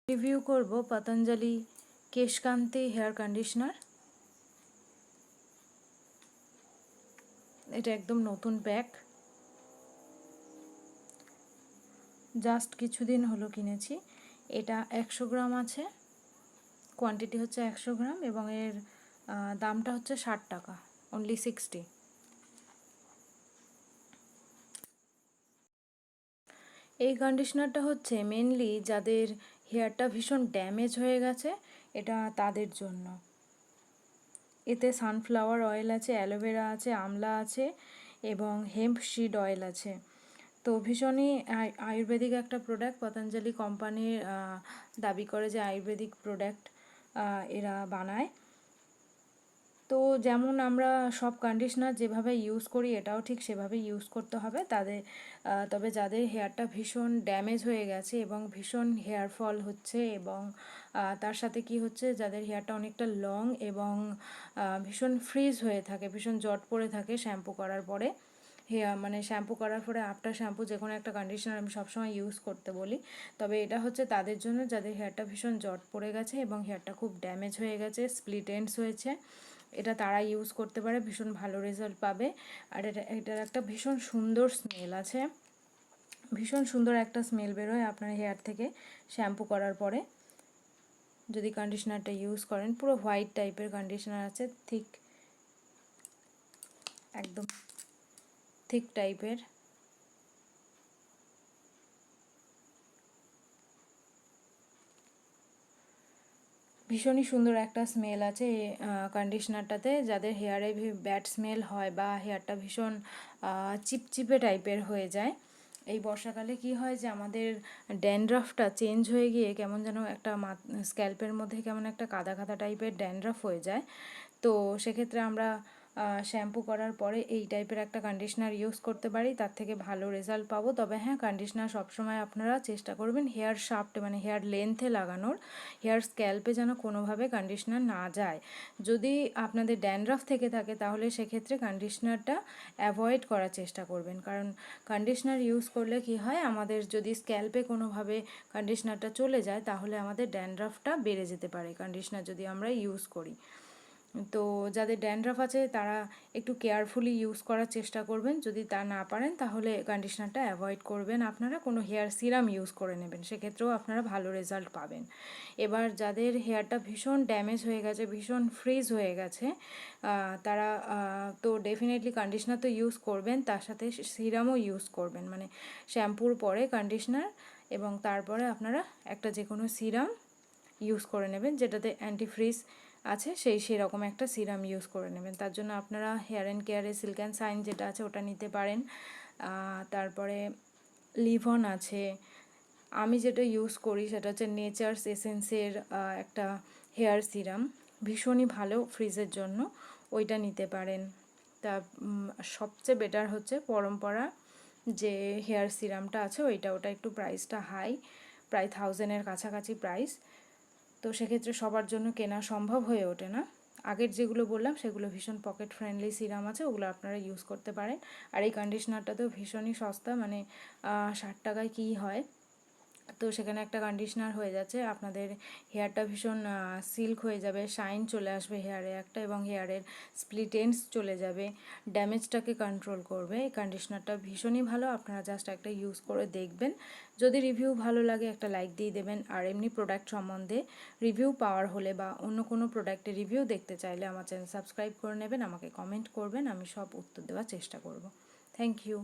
Review করব Patanjali কেশকান্তি hair conditioner. এটা একদম নতুন প্যাক, জাস্ট কিছুদিন হলো কিনেছি। এটা 100 গ্রাম আছে, কোয়ান্টিটি হচ্ছে 100 গ্রাম এবং এর দামটা হচ্ছে 60 টাকা, অনলি 60। এই কন্ডিশনারটা হচ্ছে মেনলি যাদের হেয়ারটা ভীষণ ড্যামেজ হয়ে গেছে, এটা তাদের জন্য। এতে সানফ্লাওয়ার অয়েল আছে, অ্যালোভেরা আছে, আমলা আছে এবং হেম্প সিড অয়েল আছে। তো ভীষণই আয়ুর্বেদিক একটা প্রোডাক্ট। পতঞ্জলি কোম্পানির দাবি করে যে আয়ুর্বেদিক প্রোডাক্ট এরা বানায়। তো যেমন আমরা সব কন্ডিশনার যেভাবে ইউজ করি এটাও ঠিক সেভাবে ইউজ করতে হবে তাদের। তবে যাদের হেয়ারটা ভীষণ ড্যামেজ হয়ে গেছে এবং ভীষণ হেয়ার ফল হচ্ছে এবং তার সাথে কি হচ্ছে, যাদের হেয়ারটা অনেকটা লং এবং ভীষণ ফ্রিজ হয়ে থাকে, ভীষণ জট পড়ে থাকে শ্যাম্পু করার পরে, হেয়ার মানে শ্যাম্পু করার পরে আফটার শ্যাম্পু যে কোনো একটা কন্ডিশনার আমি সবসময় ইউজ করতে বলি। তবে এটা হচ্ছে তাদের জন্য যাদের হেয়ারটা ভীষণ জট পড়ে গেছে এবং হেয়ারটা খুব ড্যামেজ হয়ে গেছে, স্প্লিট এন্ডস হয়েছে। এটা তারা ইউজ করতে পারে, ভীষণ ভালো রেজাল্ট পাবে। আর এটার একটা ভীষণ সুন্দর স্মেল আছে, ভীষণ সুন্দর একটা স্মেল বেরোয় আপনার হেয়ার থেকে শ্যাম্পু করার পরে যদি কন্ডিশনারটা ইউজ করেন। পুরো হোয়াইট টাইপের কন্ডিশনার আছে, থিক, একদম থিক টাইপের। ভীষণই সুন্দর একটা স্মেল আছে এই কন্ডিশনারটাতে। যাদের হেয়ারে ব্যাড স্মেল হয় বা হেয়ারটা ভীষণ চিপচিপে টাইপের হয়ে যায়, এই বর্ষাকালে কি হয় যে আমাদের ড্যান্ড্রাফটা চেঞ্জ হয়ে গিয়ে কেমন যেন একটা স্ক্যাল্পের মধ্যে কেমন একটা কাদা কাদা টাইপের ড্যান্ড্রাফ হয়ে যায়। তো সেক্ষেত্রে আমরা শ্যাম্পু করার পরে এই টাইপের একটা কন্ডিশনার ইউজ করতে পারি, তার থেকে ভালো রেজাল্ট পাবো। তবে হ্যাঁ, কন্ডিশনার সবসময় আপনারা চেষ্টা করবেন হেয়ার শাফটে মানে হেয়ার লেন্থে লাগানোর, হেয়ার স্ক্যাল্পে যেন কোনোভাবে কন্ডিশনার না যায়। যদি আপনাদের ড্যান্ড্রাফ থেকে থাকে তাহলে সেক্ষেত্রে কন্ডিশনারটা অ্যাভয়েড করার চেষ্টা করবেন, কারণ কন্ডিশনার ইউজ করলে কি হয়, আমাদের যদি স্ক্যাল্পে কোনোভাবে কন্ডিশনারটা চলে যায় তাহলে আমাদের ড্যান্ড্রাফটা বেড়ে যেতে পারে কন্ডিশনার যদি আমরা ইউজ করি। তো যাদের ড্যান্ড্রাফ আছে তারা একটু কেয়ারফুলি ইউজ করার চেষ্টা করবেন। যদি তা না পারেন তাহলে কন্ডিশনারটা অ্যাভয়েড করবেন, আপনারা কোনো হেয়ার সিরাম ইউজ করে নেবেন, সেক্ষেত্রেও আপনারা ভালো রেজাল্ট পাবেন। এবার যাদের হেয়ারটা ভীষণ ড্যামেজ হয়ে গেছে, ভীষণ ফ্রিজ হয়ে গেছে, তারা তো ডেফিনেটলি কন্ডিশনার তো ইউজ করবেন, তার সাথে সিরামও ইউজ করবেন, মানে শ্যাম্পুর পরে কন্ডিশনার এবং তারপরে আপনারা একটা যে কোনো সিরাম ইউজ করে নেবেন যেটাতে অ্যান্টিফ্রিজ আছে, সেরকম একটা সিরাম ইউজ করে নেবেন। তার জন্য আপনারা হেয়ার অ্যান্ড কেয়ারে সিল্ক অ্যান্ড সাইন যেটা আছে ওটা নিতে পারেন। তারপরে লিভন আছে। আমি যেটা ইউজ করি সেটা হচ্ছে নেচার্স এসেন্সের একটা হেয়ার সিরাম, ভীষণই ভালো ফ্রিজের জন্য, ওইটা নিতে পারেন। তা সবচেয়ে বেটার হচ্ছে পরম্পরা যে হেয়ার সিরামটা আছে ওটা একটু প্রাইসটা হাই, প্রায় 1000-এর কাছাকাছি প্রাইস। তো সেক্ষেত্রে সবার জন্য কেনা সম্ভব হয়ে ওঠে না। আগের যেগুলো বললাম সেগুলো ভীষণ পকেট ফ্রেন্ডলি সিরাম আছে, ওগুলো আপনারা ইউজ করতে পারেন। আর এই কন্ডিশনারটাতেও ভীষণই সস্তা, মানে 60 টাকায় কী হয়। তো সেখানে একটা কন্ডিশনার হয়ে যাচ্ছে, আপনাদের হেয়ারটা ভীষণ সিল্ক হয়ে যাবে, শাইন চলে আসবে হেয়ারে একটা, এবং হেয়ারের স্প্লিট এন্ডস চলে যাবে, ড্যামেজটাকে কন্ট্রোল করবে। এই কন্ডিশনারটা ভীষণই ভালো, আপনারা জাস্ট একটা ইউজ করে দেখবেন। যদি রিভিউ ভালো লাগে একটা লাইক দিয়ে দেবেন। আর এমনি প্রোডাক্ট সম্বন্ধে রিভিউ পাওয়ার হলে বা অন্য কোনো প্রোডাক্টের রিভিউ দেখতে চাইলে আমার চ্যানেল সাবস্ক্রাইব করে নেবেন, আমাকে কমেন্ট করবেন, আমি সব উত্তর দেওয়ার চেষ্টা করব। Thank you.